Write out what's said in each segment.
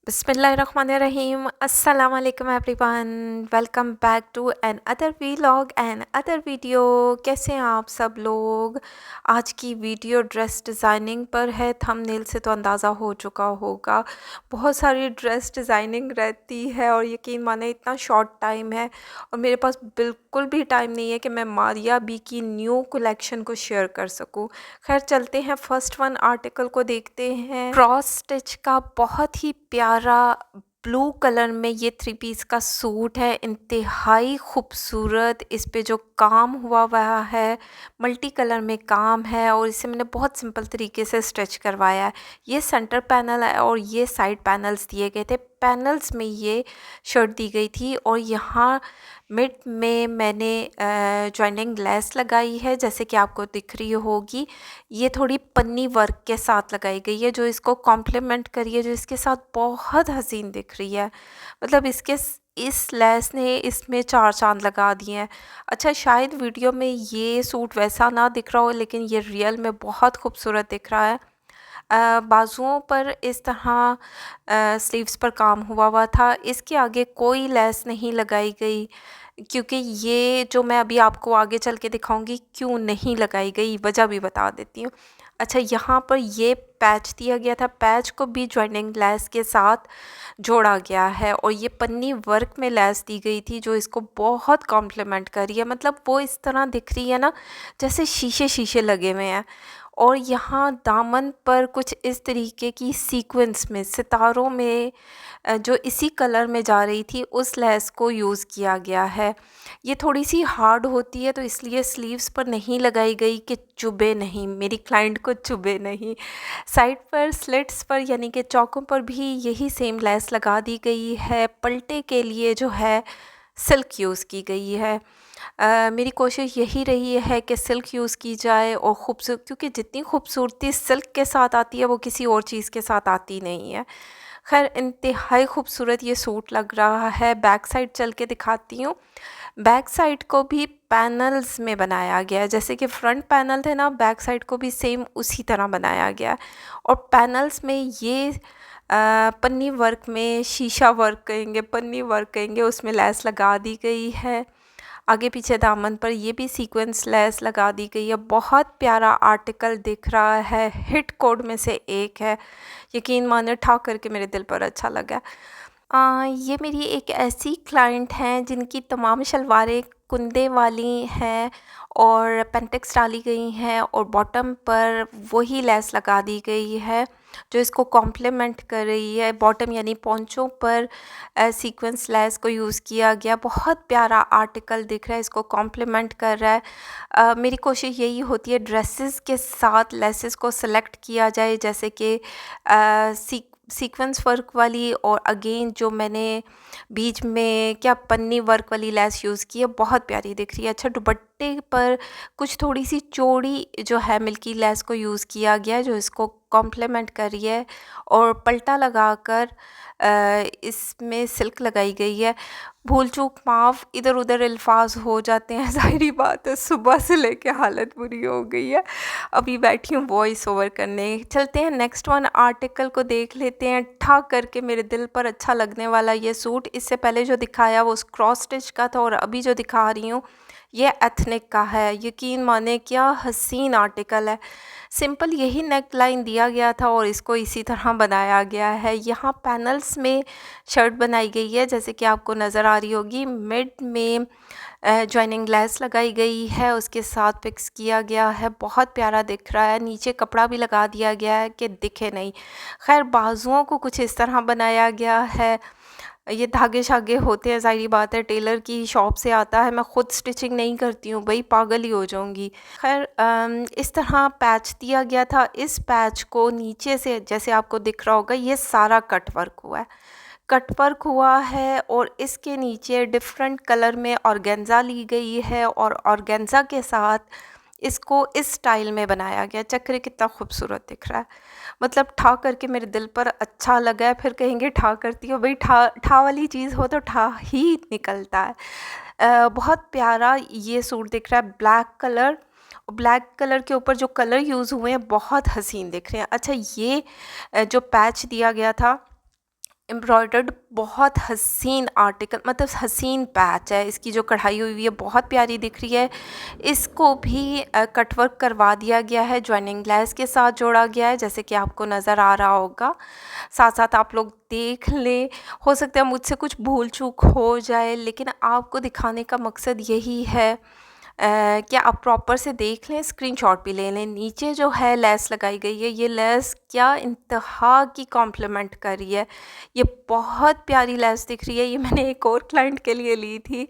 Bismillahirrahmanirrahim. Assalamu alaikum everyone. Welcome back to an other vlog and other video. कैसे हैं आप सब लोग? आज की वीडियो ड्रेस डिज़ाइनिंग पर है। थंबनेल से तो अंदाज़ा हो चुका होगा, बहुत सारी ड्रेस डिज़ाइनिंग रहती है और यकीन माने इतना शॉर्ट टाइम है और मेरे पास बिल्कुल भी टाइम नहीं है कि मैं मारिया बी की न्यू कलेक्शन को शेयर कर सकूं। खैर चलते हैं, फर्स्ट वन आर्टिकल को देखते हैं। क्रॉस स्टिच का बहुत ही प्यारा ब्लू कलर में ये 3 पीस का सूट है, इंतहाई खूबसूरत। इस पे जो काम हुआ है, मल्टी कलर में काम है और इसे मैंने बहुत सिंपल तरीके से स्टिच करवाया है। ये सेंटर पैनल है और ये साइड पैनल्स दिए गए थे। पैनल्स में ये शर्ट दी गई थी और यहाँ मिड में मैंने जॉइनिंग लेस लगाई है, जैसे कि आपको दिख रही होगी। ये थोड़ी पन्नी वर्क के साथ लगाई गई है जो इसको कॉम्प्लीमेंट करी है, जो इसके साथ बहुत हसीन दिख रही है। मतलब इस लेस ने इसमें 4 चांद लगा दिए हैं। अच्छा, शायद वीडियो में ये सूट वैसा ना दिख रहा हो, लेकिन ये रियल में बहुत खूबसूरत दिख रहा है। बाजुओं पर इस तरह स्लीव्स पर काम हुआ था। इसके आगे कोई लेस नहीं लगाई गई, क्योंकि ये जो मैं अभी आपको आगे चल के दिखाऊंगी क्यों नहीं लगाई गई, वजह भी बता देती हूँ। अच्छा, यहाँ पर ये पैच दिया गया था, पैच को भी जॉइनिंग लेस के साथ जोड़ा गया है और ये पन्नी वर्क में लेस दी गई थी जो इसको बहुत कॉम्प्लीमेंट कर रही है। मतलब वो इस तरह दिख रही है ना, जैसे शीशे शीशे लगे हुए हैं। और यहाँ दामन पर कुछ इस तरीके की सीक्वेंस में सितारों में जो इसी कलर में जा रही थी उस लेस को यूज़ किया गया है। ये थोड़ी सी हार्ड होती है तो इसलिए स्लीव्स पर नहीं लगाई गई कि चुभे नहीं, मेरी क्लाइंट को चुभे नहीं। साइड पर स्लिट्स पर यानी कि चौकों पर भी यही सेम लेस लगा दी गई है। पलटे के लिए जो है सिल्क यूज़ की गई है। मेरी कोशिश यही रही है कि सिल्क यूज़ की जाए और खूबसूरत, क्योंकि जितनी खूबसूरती सिल्क के साथ आती है वो किसी और चीज़ के साथ आती नहीं है। खैर, इंतहाई खूबसूरत ये सूट लग रहा है। बैक साइड चल के दिखाती हूँ। बैक साइड को भी पैनल्स में बनाया गया है, जैसे कि फ्रंट पैनल थे ना, बैक साइड को भी सेम उसी तरह बनाया गया है। और पैनल्स में ये पन्नी वर्क में शीशा वर्क कहेंगे, पन्नी वर्क कहेंगे, उसमें लेस लगा दी गई है। आगे पीछे दामन पर ये भी सीक्वेंस लेस लगा दी गई है। बहुत प्यारा आर्टिकल दिख रहा है, हिट कोड में से एक है। यकीन माने ठा करके मेरे दिल पर अच्छा लगा। ये मेरी एक ऐसी क्लाइंट हैं जिनकी तमाम शलवारें कुंदे वाली हैं और पेंटेक्स डाली गई हैं और बॉटम पर वही लेस लगा दी गई है जो इसको कॉम्प्लीमेंट कर रही है। बॉटम यानी पोंचों पर सीक्वेंस लेस को यूज़ किया गया। बहुत प्यारा आर्टिकल दिख रहा है, इसको कॉम्प्लीमेंट कर रहा है। मेरी कोशिश यही होती है ड्रेसेस के साथ लेसेस को सिलेक्ट किया जाए, जैसे कि सीक्वेंस वर्क वाली और अगेन जो मैंने बीच में क्या पन्नी वर्क वाली लेस यूज़ की है, बहुत प्यारी दिख रही है। अच्छा, दुपट्टे पर कुछ थोड़ी सी चौड़ी जो है मिल्की लेस को यूज़ किया गया है जो इसको कॉम्प्लीमेंट कर रही है और पल्टा लगाकर इसमें सिल्क लगाई गई है। भूल चूक माफ़, इधर उधर अल्फाज हो जाते हैं, ज़ाहिरी बात है, सुबह से लेके हालत बुरी हो गई है। अभी बैठी हूँ वॉइस ओवर करने। चलते हैं नेक्स्ट वन आर्टिकल को देख लेते हैं। ठा करके मेरे दिल पर अच्छा लगने वाला ये सूट, इससे पहले जो दिखाया वो क्रॉस स्टिच का था और अभी जो दिखा रही हूँ ये एथनिक का है। यकीन माने क्या हसीन आर्टिकल है। सिंपल यही नेक लाइन दिया गया था और इसको इसी तरह बनाया गया है। यहाँ पैनल्स में शर्ट बनाई गई है, जैसे कि आपको नज़र आ रही होगी। मिड में जॉइनिंग लेस लगाई गई है, उसके साथ फिक्स किया गया है। बहुत प्यारा दिख रहा है। नीचे कपड़ा भी लगा दिया गया है कि दिखे नहीं। खैर, बाजुओं को कुछ इस तरह बनाया गया है। ये धागे शागे होते हैं, ज़ाहिरी बात है, टेलर की शॉप से आता है। मैं ख़ुद स्टिचिंग नहीं करती हूँ भाई, पागल ही हो जाऊँगी। खैर, इस तरह पैच दिया गया था। इस पैच को नीचे से जैसे आपको दिख रहा होगा ये सारा कट वर्क हुआ है, कट वर्क हुआ है और इसके नीचे डिफरेंट कलर में ऑर्गेन्जा ली गई है और ऑर्गेन्जा के साथ इसको इस स्टाइल में बनाया गया। चक्र कितना खूबसूरत दिख रहा है। मतलब ठा करके मेरे दिल पर अच्छा लगा है। फिर कहेंगे ठा करती हो भाई, ठा ठा वाली चीज़ हो तो ठा ही निकलता है। बहुत प्यारा ये सूट दिख रहा है। ब्लैक कलर के ऊपर जो कलर यूज़ हुए हैं बहुत हसीन दिख रहे हैं। अच्छा, ये जो पैच दिया गया था एम्ब्रॉयडर्ड बहुत हसीन आर्टिकल, मतलब हसीन पैच है। इसकी जो कढ़ाई हुई हुई है बहुत प्यारी दिख रही है। इसको भी कटवर्क करवा दिया गया है, जॉइनिंग लेस के साथ जोड़ा गया है, जैसे कि आपको नज़र आ रहा होगा। साथ साथ आप लोग देख लें, हो सकता है मुझसे कुछ भूल चूक हो जाए, लेकिन आपको दिखाने का मकसद यही है कि आप प्रॉपर से देख लें, स्क्रीनशॉट भी ले लें। नीचे जो है लेस लगाई गई है, ये लेस क्या इंतहा की कॉम्प्लीमेंट कर रही है। ये बहुत प्यारी लेस दिख रही है। ये मैंने एक और क्लाइंट के लिए ली थी,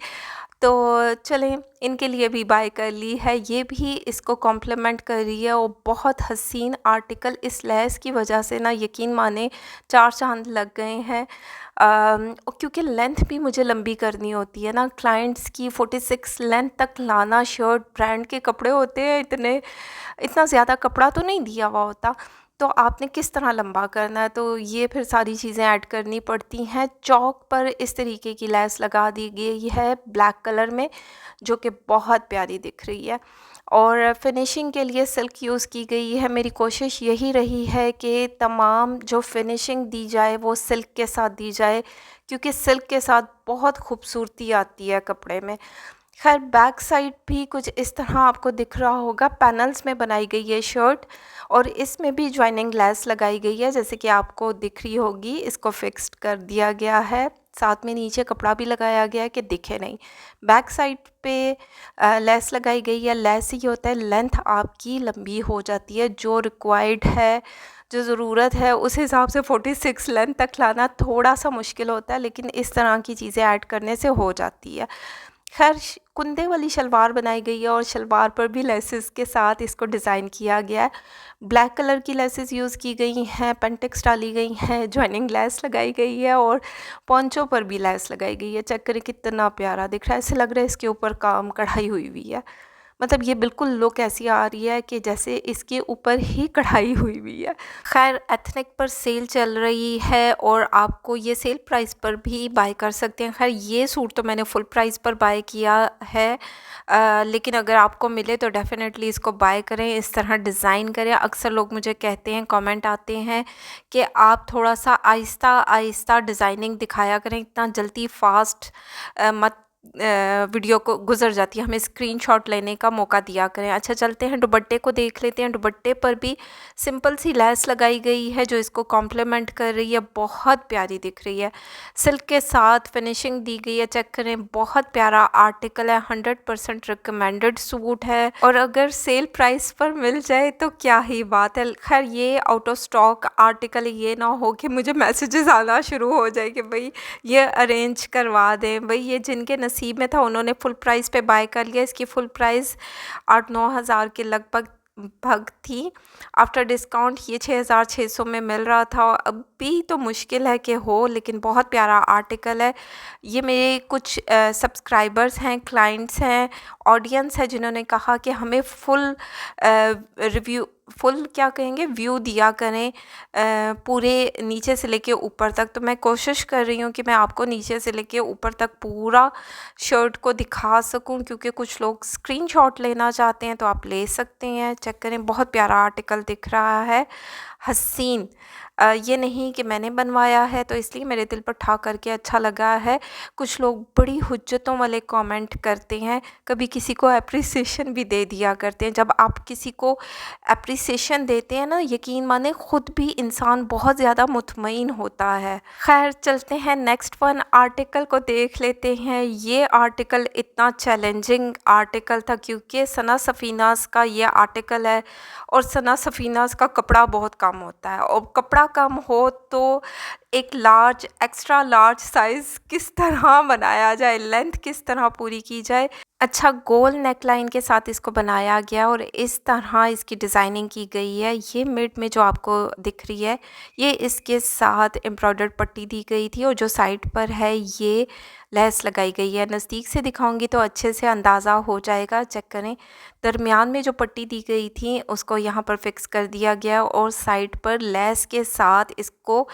तो चलें इनके लिए भी बाय कर ली है। ये भी इसको कॉम्प्लीमेंट कर रही है और बहुत हसीन आर्टिकल। इस लेस की वजह से ना यकीन माने 4 चांद लग गए हैं। क्योंकि लेंथ भी मुझे लंबी करनी होती है ना, क्लाइंट्स की 46 लेंथ तक लाना। शर्ट ब्रांड के कपड़े होते हैं, इतना ज़्यादा कपड़ा तो नहीं दिया हुआ होता, तो आपने किस तरह लंबा करना है, तो ये फिर सारी चीज़ें ऐड करनी पड़ती हैं। चौक पर इस तरीके की लेस लगा दी गई है ब्लैक कलर में, जो कि बहुत प्यारी दिख रही है। और फिनिशिंग के लिए सिल्क यूज़ की गई है। मेरी कोशिश यही रही है कि तमाम जो फिनिशिंग दी जाए वो सिल्क के साथ दी जाए, क्योंकि सिल्क के साथ बहुत खूबसूरती आती है कपड़े में। खैर बैक साइड भी कुछ इस तरह आपको दिख रहा होगा। पैनल्स में बनाई गई है शर्ट, और इसमें भी जॉइनिंग लेस लगाई गई है, जैसे कि आपको दिख रही होगी। इसको फिक्स्ड कर दिया गया है, साथ में नीचे कपड़ा भी लगाया गया है कि दिखे नहीं। बैक साइड पे लेस लगाई गई है। लेस ही होता है, लेंथ आपकी लंबी हो जाती है। जो रिक्वायर्ड है, जो ज़रूरत है, उस हिसाब से 46 लेंथ तक लाना थोड़ा सा मुश्किल होता है, लेकिन इस तरह की चीज़ें ऐड करने से हो जाती है। खैर कुंदे वाली शलवार बनाई गई है, और शलवार पर भी लेसेस के साथ इसको डिज़ाइन किया गया है। ब्लैक कलर की लेसेस यूज़ की गई हैं, पेंटेक्स डाली गई हैं, जॉइनिंग लेस लगाई गई है, और पोंचों पर भी लेस लगाई गई है। चेक करें कितना प्यारा दिख रहा है। ऐसे लग रहा है इसके ऊपर काम कढ़ाई हुई हुई है। मतलब ये बिल्कुल लुक ऐसी आ रही है कि जैसे इसके ऊपर ही कढ़ाई हुई हुई है। खैर एथनिक पर सेल चल रही है, और आपको ये सेल प्राइस पर भी बाय कर सकते हैं। खैर ये सूट तो मैंने फुल प्राइस पर बाय किया है, लेकिन अगर आपको मिले तो डेफ़िनेटली इसको बाय करें, इस तरह डिज़ाइन करें। अक्सर लोग मुझे कहते हैं, कमेंट आते हैं कि आप थोड़ा सा आहिस्ता आहिस्ता डिज़ाइनिंग दिखाया करें, इतना जल्दी फ़ास्ट मत वीडियो को गुजर जाती है, हमें स्क्रीनशॉट लेने का मौका दिया करें। अच्छा चलते हैं दुपट्टे को देख लेते हैं। दुपट्टे पर भी सिंपल सी लेस लगाई गई है, जो इसको कॉम्प्लीमेंट कर रही है। बहुत प्यारी दिख रही है। सिल्क के साथ फिनिशिंग दी गई है, चेक करें, बहुत प्यारा आर्टिकल है। 100% रिकमेंडेड सूट है, और अगर सेल प्राइस पर मिल जाए तो क्या ही बात है। खैर ये आउट ऑफ स्टॉक आर्टिकल, ये ना हो कि मुझे मैसेजेस आना शुरू हो जाए कि भाई ये अरेंज करवा दें। भाई ये जिनके नसीब में था उन्होंने फुल प्राइस पे बाय कर लिया। इसकी फुल प्राइस 8-9 हज़ार के लगभग थी। आफ्टर डिस्काउंट ये 6,600 में मिल रहा था। अभी तो मुश्किल है कि हो, लेकिन बहुत प्यारा आर्टिकल है। ये मेरे कुछ सब्सक्राइबर्स हैं, क्लाइंट्स हैं, ऑडियंस है, जिन्होंने कहा कि हमें फुल रिव्यू, फुल क्या कहेंगे, व्यू दिया करें पूरे नीचे से लेके ऊपर तक। तो मैं कोशिश कर रही हूँ कि मैं आपको नीचे से लेके ऊपर तक पूरा शर्ट को दिखा सकूँ, क्योंकि कुछ लोग स्क्रीनशॉट लेना चाहते हैं तो आप ले सकते हैं। चेक करें, बहुत प्यारा आर्टिकल दिख रहा है, हसीन। ये नहीं कि मैंने बनवाया है तो इसलिए मेरे दिल पर ठा करके अच्छा लगा है। कुछ लोग बड़ी हुज्जतों वाले कमेंट करते हैं, कभी किसी को एप्रिसिएशन भी दे दिया करते हैं। जब आप किसी को एप्रिसिएशन देते हैं ना, यकीन माने ख़ुद भी इंसान बहुत ज़्यादा मुतमईन होता है। खैर चलते हैं नेक्स्ट वन आर्टिकल को देख लेते हैं। ये आर्टिकल इतना चैलेंजिंग आर्टिकल था, क्योंकि सना सफ़ीनाज़ का ये आर्टिकल है, और सना सफ़ीनाज़ का कपड़ा बहुत कम होता है, और कपड़ा कम हो तो एक लार्ज, एक्स्ट्रा लार्ज साइज़ किस तरह बनाया जाए, लेंथ किस तरह पूरी की जाए। अच्छा गोल नेक लाइन के साथ इसको बनाया गया, और इस तरह इसकी डिज़ाइनिंग की गई है। ये मिड में जो आपको दिख रही है, ये इसके साथ एम्ब्रॉयडर्ड पट्टी दी गई थी, और जो साइड पर है ये लेस लगाई गई है। नज़दीक से दिखाऊंगी तो अच्छे से अंदाज़ा हो जाएगा। चेक करें, दरमियान में जो पट्टी दी गई थी उसको यहाँ पर फिक्स कर दिया गया, और साइड पर लेस के साथ इसको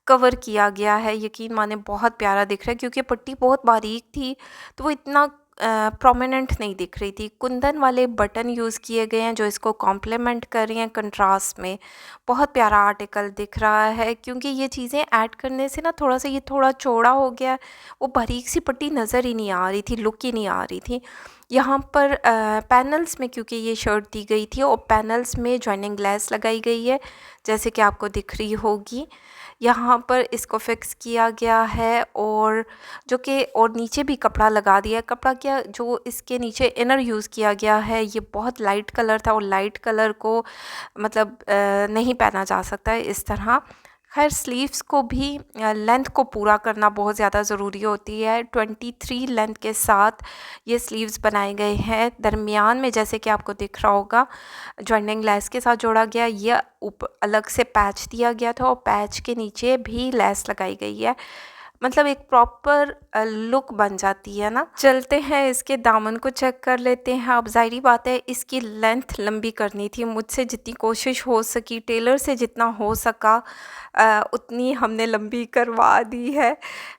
कवर किया गया है। यकीन माने बहुत प्यारा दिख रहा है, क्योंकि पट्टी बहुत बारीक थी तो वो इतना प्रोमिनेंट नहीं दिख रही थी। कुंदन वाले बटन यूज़ किए गए हैं जो इसको कॉम्प्लीमेंट कर रही हैं कंट्रास्ट में। बहुत प्यारा आर्टिकल दिख रहा है क्योंकि ये चीज़ें ऐड करने से ना थोड़ा सा ये थोड़ा चौड़ा हो गया, वो बारीक सी पट्टी नज़र ही नहीं आ रही थी, लुक ही नहीं आ रही थी। यहाँ पर पैनल्स में क्योंकि ये शर्ट दी गई थी और पैनल्स में जॉइनिंग लेस लगाई गई है जैसे कि आपको दिख रही होगी। यहाँ पर इसको फिक्स किया गया है और जो कि और नीचे भी कपड़ा लगा दिया है। कपड़ा क्या, जो इसके नीचे इनर यूज़ किया गया है ये बहुत लाइट कलर था और लाइट कलर को मतलब नहीं पहना जा सकता है इस तरह। खैर स्लीव्स को भी लेंथ को पूरा करना बहुत ज़्यादा ज़रूरी होती है। 23 लेंथ के साथ ये स्लीव्स बनाए गए हैं। दरमियान में जैसे कि आपको दिख रहा होगा जॉइनिंग लेस के साथ जोड़ा गया, ये ऊपर अलग से पैच दिया गया था और पैच के नीचे भी लेस लगाई गई है। मतलब एक प्रॉपर लुक बन जाती है ना। चलते हैं इसके दामन को चेक कर लेते हैं। अब ज़ाहिरी बात है इसकी लेंथ लंबी करनी थी, मुझसे जितनी कोशिश हो सकी, टेलर से जितना हो सका उतनी हमने लंबी करवा दी है।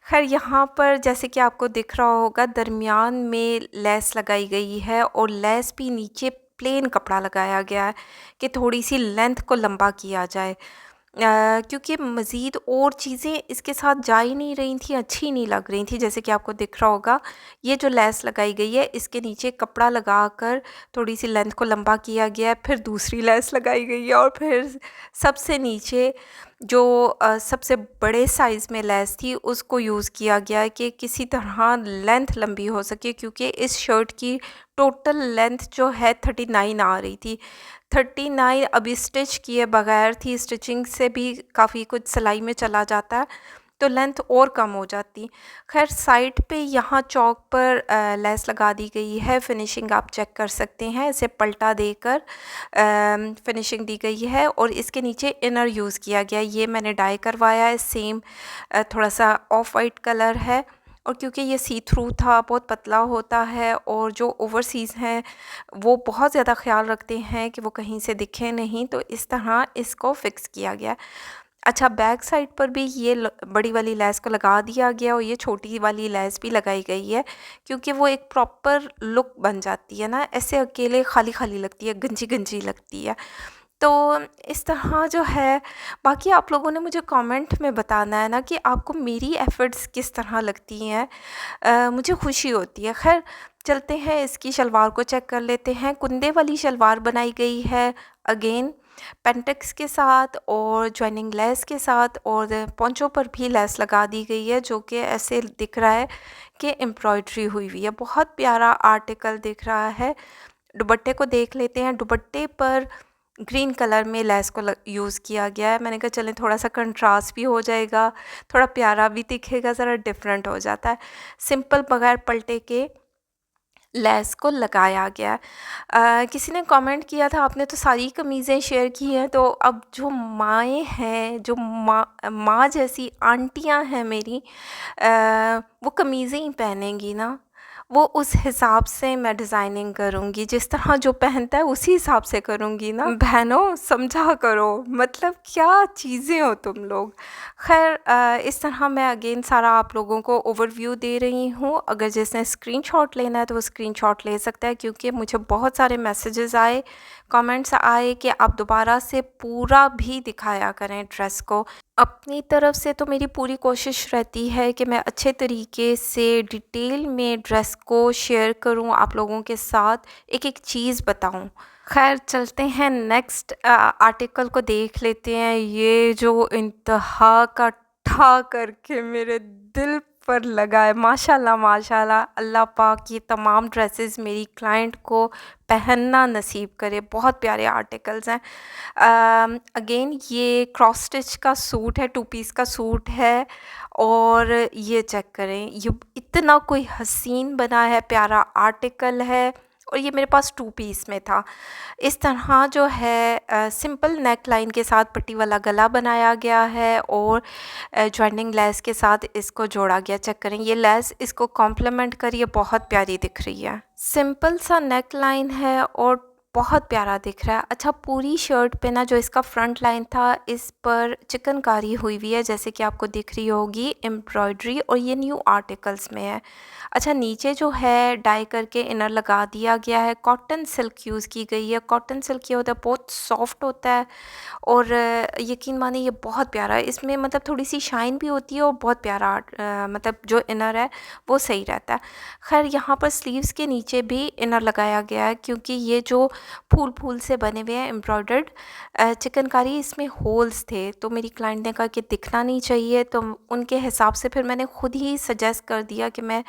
खैर यहाँ पर जैसे कि आपको दिख रहा होगा दरमियान में लेस लगाई गई है और लेस भी नीचे प्लेन कपड़ा लगाया गया है कि थोड़ी सी लेंथ को लंबा किया जाए। क्योंकि मज़ीद और चीज़ें इसके साथ जा ही नहीं रही थी, अच्छी नहीं लग रही थी। जैसे कि आपको दिख रहा होगा ये जो लेस लगाई गई है इसके नीचे कपड़ा लगाकर थोड़ी सी लेंथ को लंबा किया गया है, फिर दूसरी लेस लगाई गई है और फिर सबसे नीचे जो सबसे बड़े साइज़ में लेस थी उसको यूज़ किया गया है कि किसी तरह लेंथ लंबी हो सके, क्योंकि इस शर्ट की टोटल लेंथ जो है 39 आ रही थी। 39 अभी स्टिच किए बगैर थी, स्टिचिंग से भी काफ़ी कुछ सिलाई में चला जाता है तो लेंथ और कम हो जाती। खैर साइड पे यहाँ चौक पर लेस लगा दी गई है। फिनिशिंग आप चेक कर सकते हैं, इसे पलटा देकर फिनिशिंग दी गई है और इसके नीचे इनर यूज़ किया गया। ये मैंने डाई करवाया है, सेम थोड़ा सा ऑफ वाइट कलर है और क्योंकि ये सी थ्रू था, बहुत पतला होता है और जो ओवरसीज़ हैं वो बहुत ज़्यादा ख्याल रखते हैं कि वो कहीं से दिखे नहीं, तो इस तरह इसको फिक्स किया गया। अच्छा, बैक साइड पर भी ये बड़ी वाली लेस को लगा दिया गया और ये छोटी वाली लेस भी लगाई गई है क्योंकि वो एक प्रॉपर लुक बन जाती है ना, ऐसे अकेले खाली खाली लगती है, गंजी गंजी लगती है। तो इस तरह जो है, बाकी आप लोगों ने मुझे कमेंट में बताना है ना कि आपको मेरी एफ़र्ट्स किस तरह लगती हैं, मुझे खुशी होती है। खैर चलते हैं इसकी शलवार को चेक कर लेते हैं। कुंदे वाली शलवार बनाई गई है अगेन पेंटेक्स के साथ और जॉइनिंग लेस के साथ और पोंचों पर भी लेस लगा दी गई है जो कि ऐसे दिख रहा है कि एम्ब्रॉयडरी हुई हुई है। बहुत प्यारा आर्टिकल दिख रहा है। दुपट्टे को देख लेते हैं। दुपट्टे पर ग्रीन कलर में लेस को यूज़ किया गया है। मैंने कहा चलें थोड़ा सा कंट्रास्ट भी हो जाएगा, थोड़ा प्यारा भी दिखेगा, ज़रा डिफरेंट हो जाता है। सिंपल बगैर पलटे के लेस को लगाया गया है। किसी ने कमेंट किया था आपने तो सारी कमीज़ें शेयर की हैं, तो अब जो माएँ हैं, जो माँ जैसी आंटियाँ हैं मेरी, वो कमीज़ें ही पहनेंगी ना, वो उस हिसाब से मैं डिज़ाइनिंग करूँगी, जिस तरह जो पहनता है उसी हिसाब से करूँगी ना। बहनों समझा करो, मतलब क्या चीज़ें हो तुम लोग। खैर इस तरह मैं अगेन सारा आप लोगों को ओवरव्यू दे रही हूँ। अगर जिसने स्क्रीनशॉट लेना है तो वो स्क्रीनशॉट ले सकता है, क्योंकि मुझे बहुत सारे मैसेजेस आए, कमेंट्स आए कि आप दोबारा से पूरा भी दिखाया करें ड्रेस को। अपनी तरफ से तो मेरी पूरी कोशिश रहती है कि मैं अच्छे तरीके से डिटेल में ड्रेस को शेयर करूं, आप लोगों के साथ एक एक चीज़ बताऊं। खैर चलते हैं नेक्स्ट आर्टिकल को देख लेते हैं। ये जो इंतहा का ठा करके मेरे दिल पर लगा है, माशाल्लाह माशाल्लाह, अल्लाह पाक ये तमाम ड्रेसेस मेरी क्लाइंट को पहनना नसीब करे। बहुत प्यारे आर्टिकल्स हैं। अगेन ये क्रॉस स्टिच का सूट है, 2 पीस का सूट है और ये चेक करें, ये इतना कोई हसीन बना है, प्यारा आर्टिकल है और ये मेरे पास 2 पीस में था। इस तरह जो है सिंपल नेक लाइन के साथ पट्टी वाला गला बनाया गया है और जॉइनिंग लेस के साथ इसको जोड़ा गया। चेक करें, ये लेस इसको कॉम्प्लीमेंट करिए, बहुत प्यारी दिख रही है। सिंपल सा नेक लाइन है और बहुत प्यारा दिख रहा है। अच्छा, पूरी शर्ट पे ना जो इसका फ्रंट लाइन था, इस पर चिकनकारी हुई हुई है, जैसे कि आपको दिख रही होगी एम्ब्रॉयडरी, और ये न्यू आर्टिकल्स में है। अच्छा, नीचे जो है डाई करके इनर लगा दिया गया है। कॉटन सिल्क यूज़ की गई है। कॉटन सिल्क ये होता है बहुत सॉफ्ट होता है, और यकीन मानिए ये बहुत प्यारा है। इसमें मतलब थोड़ी सी शाइन भी होती है, और बहुत प्यारा मतलब जो इनर है वो सही रहता है। खैर, यहाँ पर स्लीव्स के नीचे भी इनर लगाया गया है, क्योंकि ये जो फूल फूल से बने हुए हैं एम्ब्रॉयडर्ड चिकनकारी, इसमें होल्स थे, तो मेरी क्लाइंट ने कहा कि दिखना नहीं चाहिए, तो उनके हिसाब से फिर मैंने खुद ही सजेस्ट कर दिया कि मैं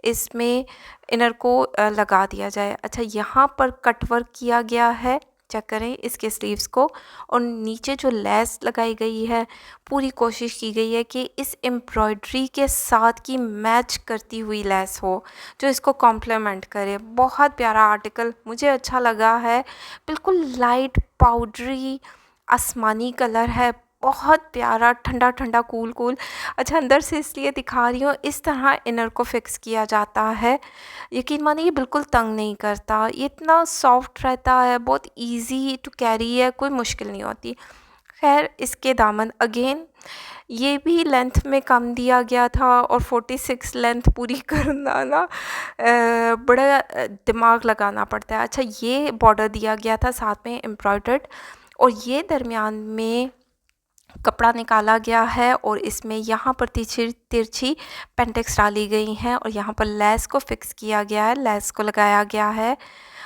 इसमें इनर को लगा दिया जाए। अच्छा, यहाँ पर कट वर्क किया गया है, चेक करें इसके स्लीव्स को, और नीचे जो लेस लगाई गई है, पूरी कोशिश की गई है कि इस एम्ब्रॉयडरी के साथ की मैच करती हुई लेस हो, जो इसको कॉम्प्लीमेंट करे। बहुत प्यारा आर्टिकल मुझे अच्छा लगा है। बिल्कुल लाइट पाउडरी आसमानी कलर है, बहुत प्यारा, ठंडा ठंडा कूल कूल। अच्छा, अंदर से इसलिए दिखा रही हूँ, इस तरह इनर को फिक्स किया जाता है। यकीन मानिए ये बिल्कुल तंग नहीं करता, ये इतना सॉफ्ट रहता है, बहुत इजी टू कैरी है, कोई मुश्किल नहीं होती। खैर, इसके दामन अगेन ये भी लेंथ में कम दिया गया था, और 46 लेंथ पूरी करना ना बड़ा दिमाग लगाना पड़ता है। अच्छा, ये बॉर्डर दिया गया था साथ में एम्ब्रॉयडर्ड, और ये दरमियान में कपड़ा निकाला गया है, और इसमें यहाँ पर तिरछी तिरछी पेंटेक्स डाली गई हैं, और यहाँ पर लेस को फिक्स किया गया है, लेस को लगाया गया है।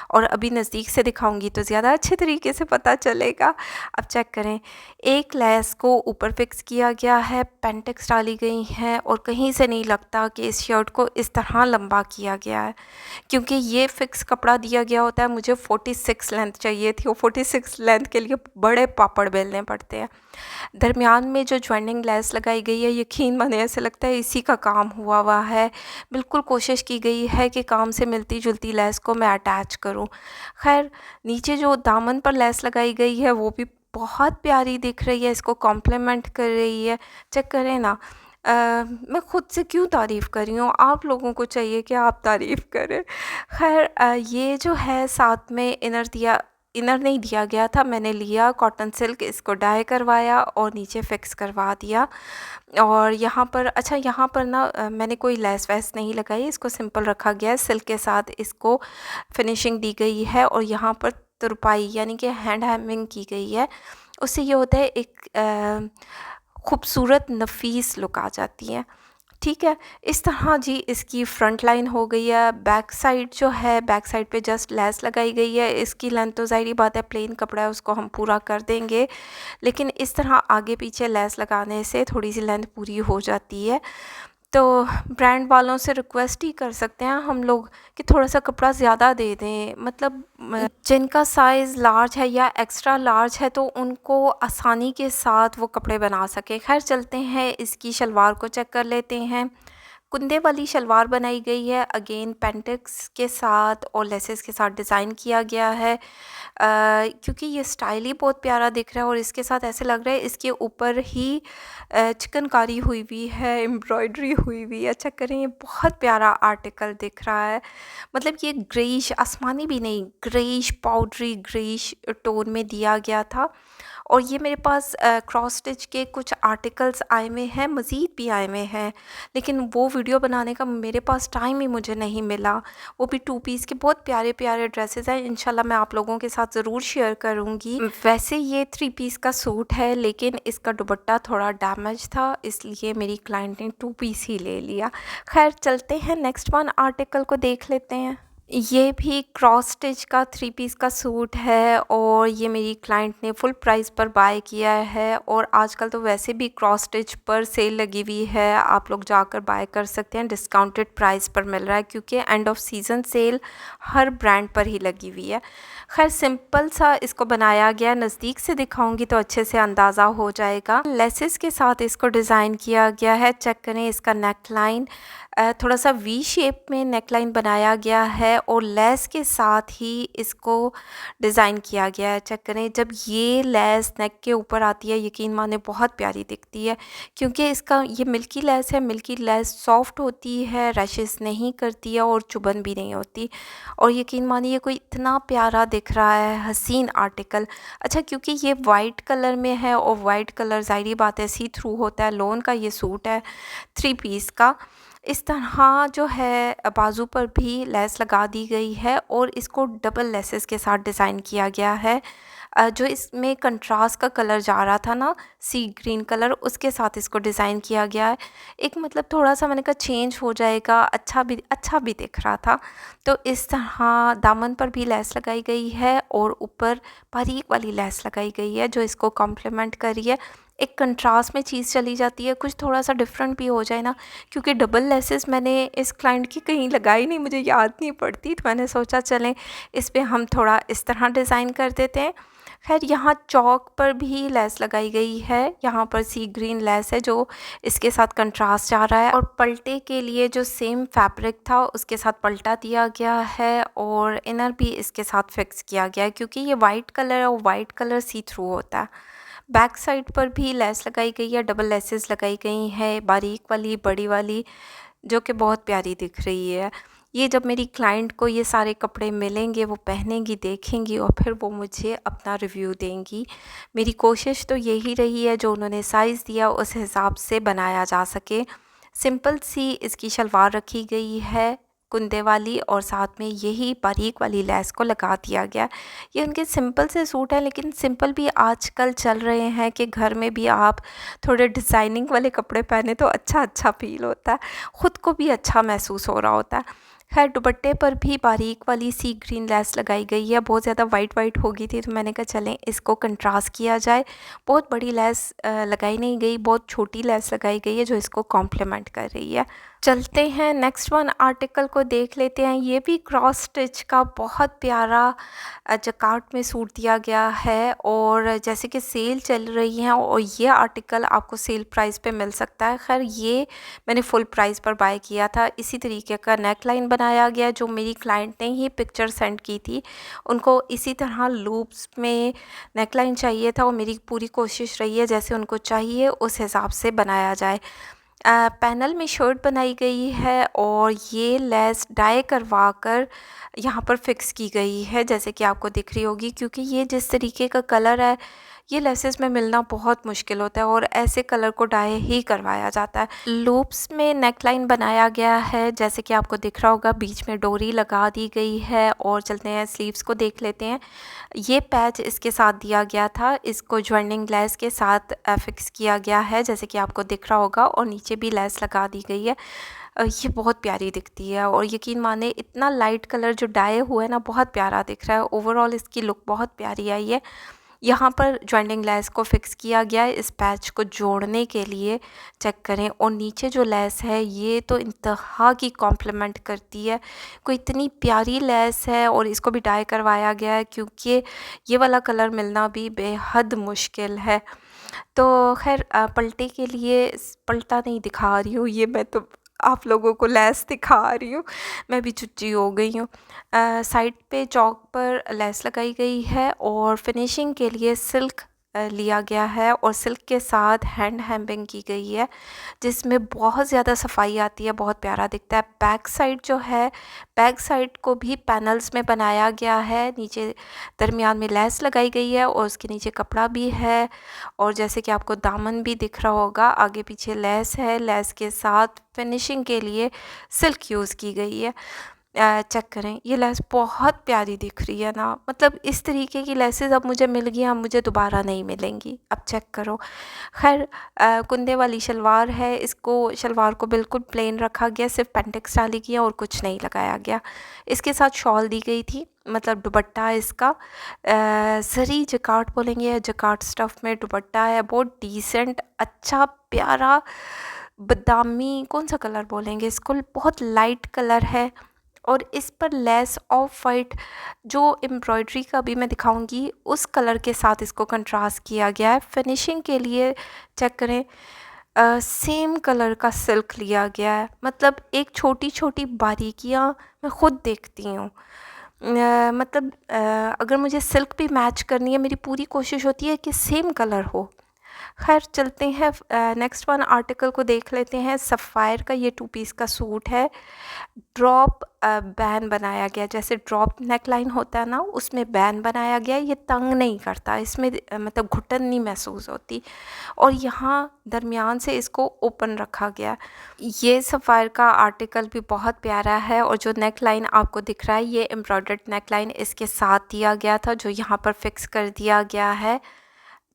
और अभी नज़दीक से दिखाऊंगी तो ज़्यादा अच्छे तरीके से पता चलेगा। अब चेक करें, एक लेस को ऊपर फिक्स किया गया है, पेंटेक्स डाली गई हैं, और कहीं से नहीं लगता कि इस शर्ट को इस तरह लंबा किया गया है, क्योंकि ये फिक्स कपड़ा दिया गया होता है। मुझे 46 लेंथ चाहिए थी, और 46 लेंथ के लिए बड़े पापड़ बेलने पड़ते हैं। दरमियान में जो ज्वाइनिंग लेस लगाई गई है, यकीन माने ऐसे लगता है इसी का काम हुआ है। बिल्कुल कोशिश की गई है कि काम से मिलती जुलती लेस को मैं अटैच करूं। खैर, नीचे जो दामन पर लेस लगाई गई है वो भी बहुत प्यारी दिख रही है, इसको कॉम्प्लीमेंट कर रही है। चेक करें ना, मैं खुद से क्यों तारीफ़ कर रही हूँ, आप लोगों को चाहिए कि आप तारीफ़ करें। खैर, ये जो है साथ में इनर नहीं दिया गया था, मैंने लिया कॉटन सिल्क, इसको डाई करवाया और नीचे फिक्स करवा दिया। और यहाँ पर, अच्छा यहाँ पर ना मैंने कोई लेस वैस नहीं लगाई, इसको सिंपल रखा गया है, सिल्क के साथ इसको फिनिशिंग दी गई है, और यहाँ पर तुरपाई यानी कि हैंड हैमिंग की गई है। उससे ये होता है एक खूबसूरत नफीस लुक आ जाती है। ठीक है, इस तरह जी इसकी फ्रंट लाइन हो गई है। बैक साइड जो है, बैक साइड पे जस्ट लेस लगाई गई है। इसकी लेंथ तो ज़ाहिर बात है, प्लेन कपड़ा है, उसको हम पूरा कर देंगे, लेकिन इस तरह आगे पीछे लेस लगाने से थोड़ी सी लेंथ पूरी हो जाती है। तो ब्रांड वालों से रिक्वेस्ट ही कर सकते हैं हम लोग कि थोड़ा सा कपड़ा ज़्यादा दे दें, मतलब जिनका साइज़ लार्ज है या एक्स्ट्रा लार्ज है, तो उनको आसानी के साथ वो कपड़े बना सकें। खैर, चलते हैं इसकी शलवार को चेक कर लेते हैं। कुंदे वाली शलवार बनाई गई है, अगेन पेंटेक्स के साथ और लेसेस के साथ डिज़ाइन किया गया है। क्योंकि ये स्टाइल ही बहुत प्यारा दिख रहा है, और इसके साथ ऐसे लग रहा है इसके ऊपर ही चिकनकारी हुई हुई है, एम्ब्रॉयडरी हुई हुई है। अच्छा करें, ये बहुत प्यारा आर्टिकल दिख रहा है। मतलब ये ग्रेइश, आसमानी भी नहीं, ग्रेइश पाउडरी ग्रेइश टोन में दिया गया था। और ये मेरे पास क्रॉस स्टिच के कुछ आर्टिकल्स आए हुए हैं, मज़ीद भी आए हुए हैं, लेकिन वो वीडियो बनाने का मेरे पास टाइम ही मुझे नहीं मिला। वो भी 2 पीस के बहुत प्यारे प्यारे ड्रेसेस हैं, इंशाल्लाह मैं आप लोगों के साथ ज़रूर शेयर करूँगी। वैसे ये 3 पीस का सूट है, लेकिन इसका दुपट्टा थोड़ा डैमेज था, इसलिए मेरी क्लाइंट ने 2 पीस ही ले लिया। खैर, चलते हैं नेक्स्ट वन आर्टिकल को देख लेते हैं। ये भी क्रॉस स्टिच का 3 पीस का सूट है, और ये मेरी क्लाइंट ने फुल प्राइस पर बाय किया है। और आजकल तो वैसे भी क्रॉस स्टिच पर सेल लगी हुई है, आप लोग जाकर बाय कर सकते हैं, डिस्काउंटेड प्राइस पर मिल रहा है, क्योंकि एंड ऑफ सीज़न सेल हर ब्रांड पर ही लगी हुई है। खैर, सिंपल सा इसको बनाया गया, नज़दीक से दिखाऊंगी तो अच्छे से अंदाज़ा हो जाएगा। लेसेस के साथ इसको डिज़ाइन किया गया है। चेक करें, इसका नेक लाइन थोड़ा सा वी शेप में नेक लाइन बनाया गया है, है और लेस के साथ ही इसको डिज़ाइन किया गया है। चेक करें, जब ये लेस नेक के ऊपर आती है यकीन माने बहुत प्यारी दिखती है, क्योंकि इसका ये मिल्की लेस है। मिल्की लेस सॉफ्ट होती है, रैशेस नहीं करती है और चुभन भी नहीं होती। और यकीन मानिए कोई इतना प्यारा दिख रहा है, हसीन आर्टिकल। अच्छा, क्योंकि ये वाइट कलर में है और वाइट कलर ज़ाहिर बात है सी थ्रू होता है। लॉन का ये सूट है 3 पीस का। इस तरह जो है बाजू पर भी लेस लगा दी गई है और इसको डबल लेसेस के साथ डिज़ाइन किया गया है। जो इसमें कंट्रास्ट का कलर जा रहा था ना, सी ग्रीन कलर, उसके साथ इसको डिज़ाइन किया गया है। एक मतलब थोड़ा सा मैंने कहा चेंज हो जाएगा, अच्छा भी दिख रहा था। तो इस तरह दामन पर भी लेस लगाई गई है और ऊपर बारीक वाली लेस लगाई गई है जो इसको कॉम्प्लीमेंट कर रही है। एक कंट्रास्ट में चीज़ चली जाती है, कुछ थोड़ा सा डिफरेंट भी हो जाए ना, क्योंकि डबल लेसेस मैंने इस क्लाइंट की कहीं लगाई नहीं, मुझे याद नहीं पड़ती, तो मैंने सोचा चलें इस पे हम थोड़ा इस तरह डिज़ाइन कर देते हैं। खैर, यहाँ चौक पर भी लेस लगाई गई है। यहाँ पर सी ग्रीन लेस है जो इसके साथ कंट्रास्ट आ रहा है और पलटे के लिए जो सेम फैब्रिक था उसके साथ पलटा दिया गया है और इनर भी इसके साथ फिक्स किया गया है, क्योंकि ये वाइट कलर है और वाइट कलर सी थ्रू होता है। बैक साइड पर भी लेस लगाई गई है, डबल लेसेस लगाई गई हैं, बारीक वाली, बड़ी वाली, जो कि बहुत प्यारी दिख रही है। ये जब मेरी क्लाइंट को ये सारे कपड़े मिलेंगे, वो पहनेंगी, देखेंगी और फिर वो मुझे अपना रिव्यू देंगी। मेरी कोशिश तो यही रही है जो उन्होंने साइज़ दिया उस हिसाब से बनाया जा सके। सिंपल सी इसकी शलवार रखी गई है, कुंदे वाली, और साथ में यही बारीक वाली लेस को लगा दिया गया। ये उनके सिंपल से सूट है, लेकिन सिंपल भी आजकल चल रहे हैं कि घर में भी आप थोड़े डिज़ाइनिंग वाले कपड़े पहने तो अच्छा फ़ील होता है, ख़ुद को भी अच्छा महसूस हो रहा होता है। खैर, दुपट्टे पर भी बारीक वाली सी ग्रीन लेस लगाई गई है। बहुत ज़्यादा वाइट हो गई थी तो मैंने कहा चलें इसको कंट्रास्ट किया जाए। बहुत बड़ी लेस लगाई नहीं गई, बहुत छोटी लेस लगाई गई है जो इसको कॉम्प्लीमेंट कर रही है। चलते हैं नेक्स्ट वन आर्टिकल को देख लेते हैं। ये भी क्रॉस स्टिच का बहुत प्यारा जकार्ट में सूट दिया गया है और जैसे कि सेल चल रही है और ये आर्टिकल आपको सेल प्राइस पे मिल सकता है। खैर, ये मैंने फुल प्राइस पर बाय किया था। इसी तरीके का नेक लाइन बनाया गया जो मेरी क्लाइंट ने ही पिक्चर सेंड की थी। उनको इसी तरह लूप्स में नेक लाइन चाहिए था और मेरी पूरी कोशिश रही है जैसे उनको चाहिए उस हिसाब से बनाया जाए। पैनल में शर्ट बनाई गई है और ये लेस डाई करवा कर यहाँ पर फिक्स की गई है जैसे कि आपको दिख रही होगी, क्योंकि ये जिस तरीके का कलर है ये लेसेस में मिलना बहुत मुश्किल होता है और ऐसे कलर को डाई ही करवाया जाता है। लूप्स में नेक लाइन बनाया गया है जैसे कि आपको दिख रहा होगा, बीच में डोरी लगा दी गई है। और चलते हैं स्लीव्स को देख लेते हैं। ये पैच इसके साथ दिया गया था, इसको ज्वाइनिंग लेस के साथ फिक्स किया गया है जैसे कि आपको दिख रहा होगा, और नीचे भी लेस लगा दी गई है। ये बहुत प्यारी दिखती है और यकीन माने इतना लाइट कलर जो डाई हुआ है ना, बहुत प्यारा दिख रहा है। ओवरऑल इसकी लुक बहुत प्यारी आई है। यहाँ पर ज्वाइनिंग लेस को फिक्स किया गया है इस पैच को जोड़ने के लिए। चेक करें, और नीचे जो लेस है ये तो इंतहा की कॉम्प्लीमेंट करती है। कोई इतनी प्यारी लेस है और इसको भी डाई करवाया गया है क्योंकि ये वाला कलर मिलना भी बेहद मुश्किल है। तो खैर, पलटे के लिए पलटा नहीं दिखा रही हूँ, ये मैं तो आप लोगों को लेस दिखा रही हूँ, मैं भी चुच्ची हो गई हूँ। साइड पे चौक पर लेस लगाई गई है और फिनिशिंग के लिए सिल्क लिया गया है और सिल्क के साथ हैंड हेम्बिंग की गई है जिसमें बहुत ज़्यादा सफाई आती है, बहुत प्यारा दिखता है। बैक साइड जो है, बैक साइड को भी पैनल्स में बनाया गया है। नीचे दरमियान में लेस लगाई गई है और उसके नीचे कपड़ा भी है और जैसे कि आपको दामन भी दिख रहा होगा, आगे पीछे लेस है। लेस के साथ फिनिशिंग के लिए सिल्क यूज़ की गई है। चेक करें, ये लेस बहुत प्यारी दिख रही है ना, मतलब इस तरीके की लेसेस अब मुझे मिल गई, अब मुझे दोबारा नहीं मिलेंगी। अब चेक करो। खैर, कुंदे वाली शलवार है, इसको शलवार को बिल्कुल प्लेन रखा गया, सिर्फ पेंटेक्स डाली गई और कुछ नहीं लगाया गया। इसके साथ शॉल दी गई थी, मतलब दुपट्टा इसका सरी जकार्ट बोलेंगे या जकार्ट स्टफ़ में दुपट्टा है, बहुत डिसेंट, अच्छा प्यारा बादामी, कौन सा कलर बोलेंगे इसको, बहुत लाइट कलर है। और इस पर लेस ऑफ वाइट जो एम्ब्रॉयडरी का भी मैं दिखाऊंगी उस कलर के साथ इसको कंट्रास्ट किया गया है। फिनिशिंग के लिए चेक करें, सेम कलर का सिल्क लिया गया है। मतलब एक छोटी छोटी बारीकियाँ मैं ख़ुद देखती हूँ। मतलब अगर मुझे सिल्क भी मैच करनी है, मेरी पूरी कोशिश होती है कि सेम कलर हो। खैर चलते हैं, नेक्स्ट वन आर्टिकल को देख लेते हैं। सफ़ायर का ये 2 पीस का सूट है। ड्रॉप बैन बनाया गया, जैसे ड्रॉप नेक लाइन होता है ना, उसमें बैन बनाया गया। ये तंग नहीं करता, इसमें मतलब घुटन नहीं महसूस होती, और यहाँ दरमियान से इसको ओपन रखा गया। ये सफ़ायर का आर्टिकल भी बहुत प्यारा है, और जो नेक लाइन आपको दिख रहा है ये एम्ब्रॉयडर्ड नेक लाइन इसके साथ दिया गया था, जो यहाँ पर फिक्स कर दिया गया है।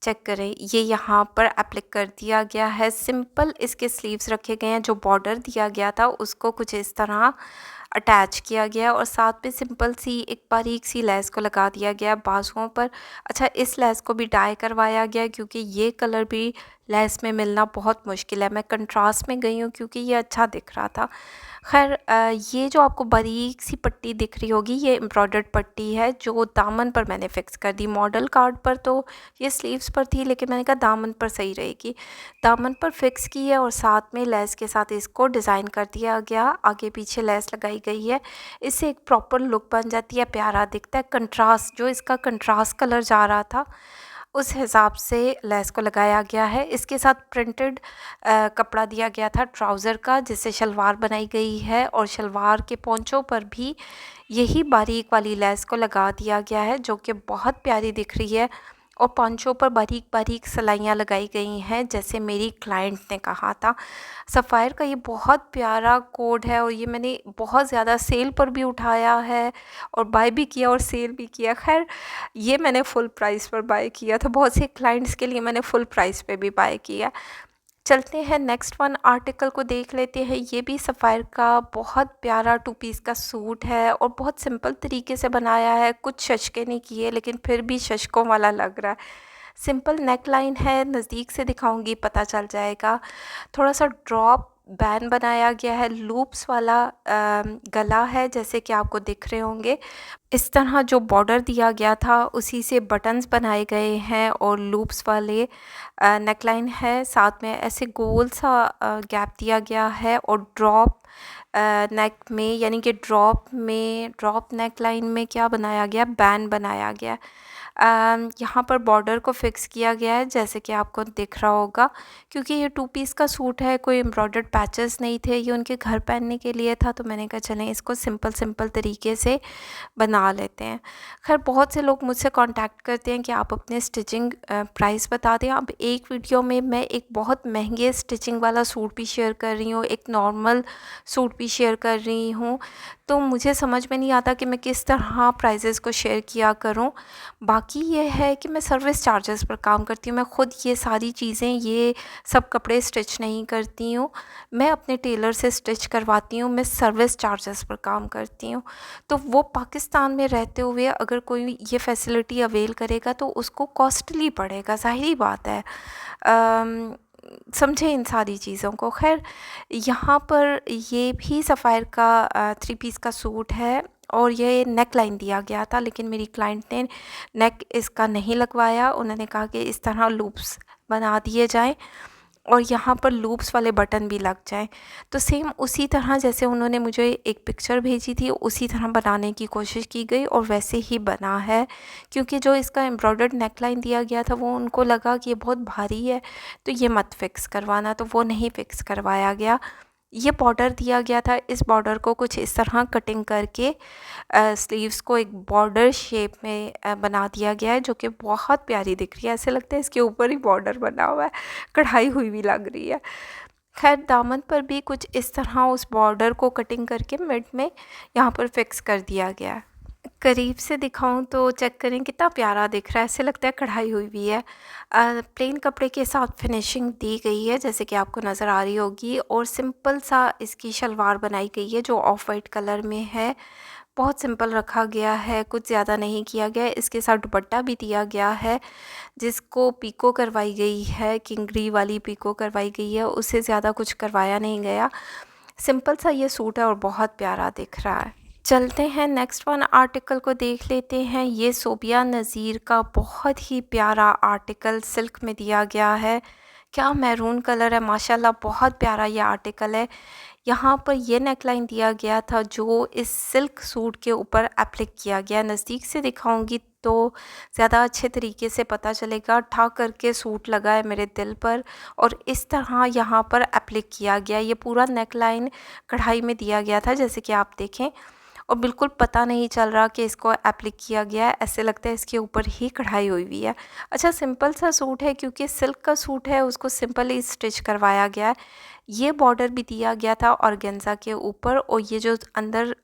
चेक करें, ये यहाँ पर एप्लिक कर दिया गया है। सिंपल इसके स्लीव्स रखे गए हैं। जो बॉर्डर दिया गया था उसको कुछ इस तरह अटैच किया गया, और साथ में सिंपल सी एक बारीक सी लेस को लगा दिया गया बाजुओं पर। अच्छा, इस लेस को भी डाई करवाया गया, क्योंकि ये कलर भी लेस में मिलना बहुत मुश्किल है। मैं कंट्रास्ट में गई हूँ क्योंकि ये अच्छा दिख रहा था। खैर, ये जो आपको बारीक सी पट्टी दिख रही होगी, ये एम्ब्रॉयडर्ड पट्टी है, जो दामन पर मैंने फ़िक्स कर दी। मॉडल कार्ड पर तो ये स्लीव्स पर थी, लेकिन मैंने कहा दामन पर सही रहेगी। दामन पर फिक्स की है, और साथ में लेस के साथ इसको डिज़ाइन कर दिया गया। आगे पीछे लेस लगाई गई है, इससे एक प्रॉपर लुक बन जाती है, प्यारा दिखता है। कंट्रास्ट, जो इसका कंट्रास्ट कलर जा रहा था उस हिसाब से लेस को लगाया गया है। इसके साथ प्रिंटेड कपड़ा दिया गया था ट्राउज़र का, जिससे शलवार बनाई गई है, और शलवार के पोंचों पर भी यही बारीक वाली लेस को लगा दिया गया है, जो कि बहुत प्यारी दिख रही है। और पोंचों पर बारीक बारीक सिलाइयाँ लगाई गई हैं, जैसे मेरी क्लाइंट ने कहा था। सफ़ायर का ये बहुत प्यारा कोड है, और ये मैंने बहुत ज़्यादा सेल पर भी उठाया है, और बाय भी किया और सेल भी किया। खैर, ये मैंने फुल प्राइस पर बाय किया था। बहुत से क्लाइंट्स के लिए मैंने फुल प्राइस पे भी बाय किया। चलते हैं, नेक्स्ट वन आर्टिकल को देख लेते हैं। ये भी सफ़ायर का बहुत प्यारा 2 पीस का सूट है, और बहुत सिंपल तरीके से बनाया है। कुछ शशके नहीं किए, लेकिन फिर भी शशकों वाला लग रहा है। सिंपल नेक लाइन है, नज़दीक से दिखाऊंगी पता चल जाएगा। थोड़ा सा ड्रॉप बैन बनाया गया है, लूप्स वाला गला है, जैसे कि आपको दिख रहे होंगे। इस तरह जो बॉर्डर दिया गया था उसी से बटन्स बनाए गए हैं, और लूप्स वाले नेकलाइन है। साथ में ऐसे गोल सा गैप दिया गया है, और ड्रॉप नेक में, यानी कि ड्रॉप नेक लाइन में क्या बनाया गया, बैन बनाया गया। यहाँ पर बॉर्डर को फिक्स किया गया है, जैसे कि आपको दिख रहा होगा। क्योंकि ये 2 पीस का सूट है, कोई एम्ब्रॉयडर्ड पैचेस नहीं थे, ये उनके घर पहनने के लिए था, तो मैंने कहा चलें इसको सिंपल तरीके से बना लेते हैं। खैर, बहुत से लोग मुझसे कांटेक्ट करते हैं कि आप अपने स्टिचिंग प्राइस बता दें। अब एक वीडियो में मैं एक बहुत महंगे स्टिचिंग वाला सूट भी शेयर कर रही हूँ, एक नॉर्मल सूट भी शेयर कर रही हूँ, तो मुझे समझ में नहीं आता कि मैं किस तरह प्राइजेस को शेयर किया करूं। बाकी ये है कि मैं सर्विस चार्जेस पर काम करती हूँ। मैं ख़ुद ये सारी चीज़ें, ये सब कपड़े स्टिच नहीं करती हूँ, मैं अपने टेलर से स्टिच करवाती हूँ। मैं सर्विस चार्जेस पर काम करती हूँ। तो वो पाकिस्तान में रहते हुए अगर कोई ये फैसिलिटी अवेल करेगा तो उसको कॉस्टली पड़ेगा, ज़ाहिरी बात है। समझे इन सारी चीज़ों को। खैर, यहाँ पर ये भी सफ़ायर का 3 पीस का सूट है, और ये नेक लाइन दिया गया था, लेकिन मेरी क्लाइंट ने नेक इसका नहीं लगवाया। उन्होंने कहा कि इस तरह लूप्स बना दिए जाएं, और यहाँ पर लूप्स वाले बटन भी लग जाएं। तो सेम उसी तरह जैसे उन्होंने मुझे एक पिक्चर भेजी थी, उसी तरह बनाने की कोशिश की गई, और वैसे ही बना है। क्योंकि जो इसका एम्ब्रॉयडर्ड नेकलाइन दिया गया था, वो उनको लगा कि ये बहुत भारी है, तो ये मत फिक्स करवाना, तो वो नहीं फिक्स करवाया गया। ये बॉर्डर दिया गया था, इस बॉर्डर को कुछ इस तरह कटिंग करके स्लीव्स को एक बॉर्डर शेप में बना दिया गया है, जो कि बहुत प्यारी दिख रही है। ऐसे लगता है इसके ऊपर ही बॉर्डर बना हुआ है, कढ़ाई हुई भी लग रही है। खैर, दामन पर भी कुछ इस तरह उस बॉर्डर को कटिंग करके मिड में यहाँ पर फिक्स कर दिया गया है। करीब से दिखाऊं तो चेक करें कितना प्यारा दिख रहा है, ऐसे लगता है कढ़ाई हुई भी है। प्लेन कपड़े के साथ फिनिशिंग दी गई है, जैसे कि आपको नज़र आ रही होगी, और सिंपल सा इसकी शलवार बनाई गई है, जो ऑफ वाइट कलर में है। बहुत सिंपल रखा गया है, कुछ ज़्यादा नहीं किया गया है। इसके साथ दुपट्टा भी दिया गया है, जिसको पीको करवाई गई है, किंगरी वाली पीको करवाई गई है, उससे ज़्यादा कुछ करवाया नहीं गया। सिंपल सा ये सूट है, और बहुत प्यारा दिख रहा है। चलते हैं, नेक्स्ट वन आर्टिकल को देख लेते हैं। ये सोबिया नज़ीर का बहुत ही प्यारा आर्टिकल सिल्क में दिया गया है। क्या मैरून कलर है माशाल्लाह, बहुत प्यारा ये आर्टिकल है। यहाँ पर ये नेकलाइन दिया गया था जो इस सिल्क सूट के ऊपर एप्लिक किया गया। नज़दीक से दिखाऊंगी तो ज़्यादा अच्छे तरीके से पता चलेगा। ठा करके सूट लगा है मेरे दिल पर और इस तरह यहाँ पर एप्लिक किया गया। ये पूरा नेकलाइन कढ़ाई में दिया गया था जैसे कि आप देखें, और बिल्कुल पता नहीं चल रहा कि इसको एप्लिक किया गया है, ऐसे लगता है इसके ऊपर ही कढ़ाई हुई हुई है। अच्छा, सिंपल सा सूट है क्योंकि सिल्क का सूट है, उसको सिंपल ही स्टिच करवाया गया है। ये बॉर्डर भी दिया गया था ऑर्गेन्जा के ऊपर, और ये जो अंदर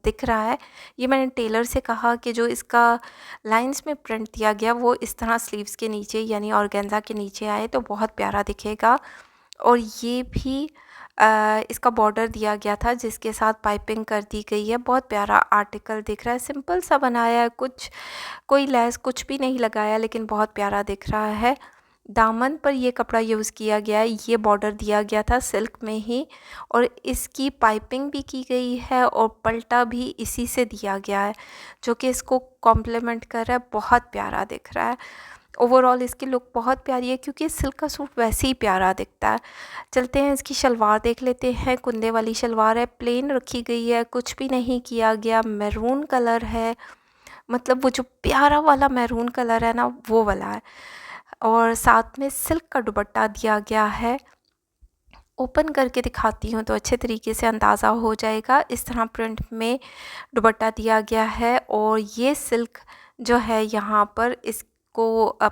दिख रहा है, ये मैंने टेलर से कहा कि जो इसका लाइंस में प्रिंट दिया गया वो इस तरह स्लीव्स के नीचे यानी ऑर्गेन्जा के नीचे आए तो बहुत प्यारा दिखेगा। और ये भी इसका बॉर्डर दिया गया था जिसके साथ पाइपिंग कर दी गई है। बहुत प्यारा आर्टिकल दिख रहा है, सिंपल सा बनाया है, कुछ कोई लेस कुछ भी नहीं लगाया, लेकिन बहुत प्यारा दिख रहा है। दामन पर ये कपड़ा यूज़ किया गया है, ये बॉर्डर दिया गया था सिल्क में ही, और इसकी पाइपिंग भी की गई है और पल्टा भी इसी से दिया गया है जो कि इसको कॉम्प्लीमेंट कर रहा है। बहुत प्यारा दिख रहा है। ओवरऑल इसकी लुक बहुत प्यारी है क्योंकि सिल्क का सूट वैसे ही प्यारा दिखता है। चलते हैं इसकी शलवार देख लेते हैं। कुंदे वाली शलवार है, प्लेन रखी गई है, कुछ भी नहीं किया गया। मैरून कलर है, मतलब वो जो प्यारा वाला मैरून कलर है ना, वो वाला है। और साथ में सिल्क का दुपट्टा दिया गया है। ओपन करके दिखाती हूँ तो अच्छे तरीके से अंदाज़ा हो जाएगा। इस तरह प्रिंट में दुपट्टा दिया गया है और ये सिल्क जो है यहाँ पर इसको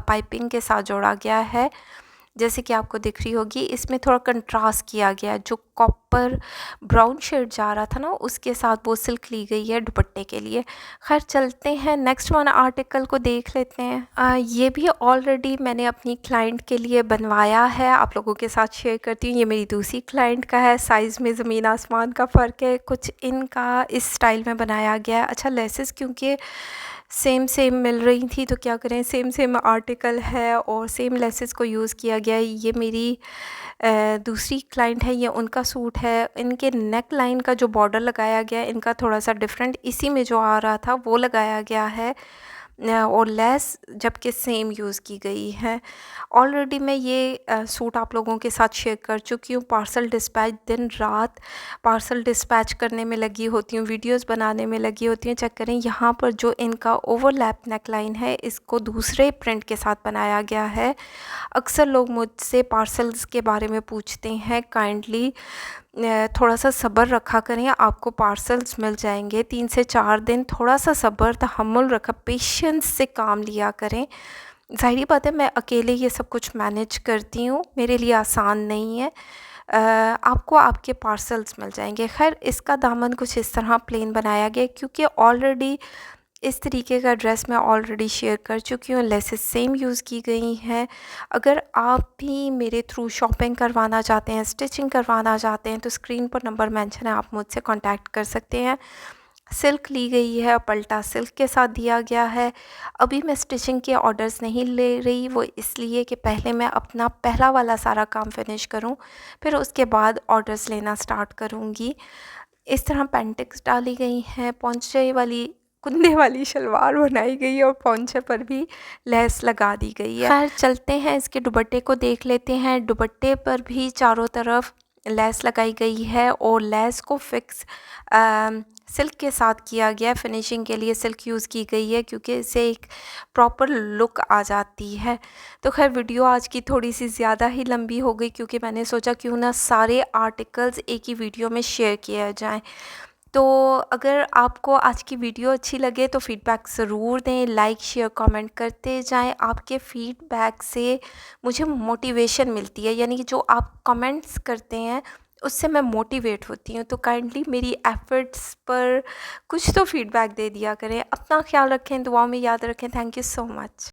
पाइपिंग के साथ जोड़ा गया है जैसे कि आपको दिख रही होगी। इसमें थोड़ा कंट्रास्ट किया गया है, जो कॉपर ब्राउन शेड जा रहा था ना उसके साथ वो सिल्क ली गई है दुपट्टे के लिए। खैर चलते हैं नेक्स्ट वन आर्टिकल को देख लेते हैं। ये भी ऑलरेडी मैंने अपनी क्लाइंट के लिए बनवाया है, आप लोगों के साथ शेयर करती हूँ। ये मेरी दूसरी क्लाइंट का है, साइज़ में ज़मीन आसमान का फ़र्क है। कुछ इनका इस स्टाइल में बनाया गया है। अच्छा, लेसेस क्योंकि सेम मिल रही थी तो क्या करें, सेम आर्टिकल है और सेम लेसेस को यूज़ किया गया है। ये मेरी दूसरी क्लाइंट है, ये उनका सूट है। इनके नेक लाइन का जो बॉर्डर लगाया गया है इनका थोड़ा सा डिफरेंट इसी में जो आ रहा था वो लगाया गया है, और लेस जबकि सेम यूज़ की गई है। ऑलरेडी मैं ये सूट आप लोगों के साथ शेयर कर चुकी हूँ। पार्सल डिस्पैच, दिन रात पार्सल डिस्पैच करने में लगी होती हूँ, वीडियोस बनाने में लगी होती हूँ। चेक करें यहाँ पर जो इनका ओवरलैप नेकलाइन है इसको दूसरे प्रिंट के साथ बनाया गया है। अक्सर लोग मुझसे पार्सल्स के बारे में पूछते हैं, काइंडली थोड़ा सा सब्र रखा करें, आपको पार्सल्स मिल जाएंगे 3 से 4 दिन। थोड़ा सा सब्र तहम्मुल रखा, पेशेंस से काम लिया करें। ज़ाहिर बात है मैं अकेले ये सब कुछ मैनेज करती हूँ, मेरे लिए आसान नहीं है। आपको आपके पार्सल्स मिल जाएंगे। खैर इसका दामन कुछ इस तरह प्लेन बनाया गया क्योंकि ऑलरेडी इस तरीके का ड्रेस मैं ऑलरेडी शेयर कर चुकी हूँ। लेसेस सेम यूज़ की गई हैं। अगर आप भी मेरे थ्रू शॉपिंग करवाना चाहते हैं, स्टिचिंग करवाना चाहते हैं तो स्क्रीन पर नंबर मेंशन है, आप मुझसे कांटेक्ट कर सकते हैं। सिल्क ली गई है, पल्टा सिल्क के साथ दिया गया है। अभी मैं स्टिचिंग के ऑर्डर्स नहीं ले रही, वो इसलिए कि पहले मैं अपना पहला वाला सारा काम फिनिश करूं, फिर उसके बाद ऑर्डर्स लेना स्टार्ट करूंगी। इस तरह पेंटिक्स डाली गई हैं, पोंचे वाली कुंदे वाली शलवार बनाई गई है और पोंचे पर भी लेस लगा दी गई है। खैर चलते हैं इसके दुपट्टे को देख लेते हैं। दुपट्टे पर भी चारों तरफ लेस लगाई गई है और लेस को फिक्स सिल्क के साथ किया गया। फिनिशिंग के लिए सिल्क यूज़ की गई है क्योंकि इससे एक प्रॉपर लुक आ जाती है। तो खैर वीडियो आज की थोड़ी सी ज़्यादा ही लंबी हो गई क्योंकि मैंने सोचा क्यों ना सारे आर्टिकल्स एक ही वीडियो में शेयर किया जाए। तो अगर आपको आज की वीडियो अच्छी लगे तो फीडबैक ज़रूर दें, लाइक शेयर कमेंट करते जाएं। आपके फीडबैक से मुझे मोटिवेशन मिलती है, यानी कि जो आप कमेंट्स करते हैं उससे मैं मोटिवेट होती हूँ। तो काइंडली मेरी एफ़र्ट्स पर कुछ तो फीडबैक दे दिया करें। अपना ख्याल रखें, दुआओं में याद रखें। Thank you so much.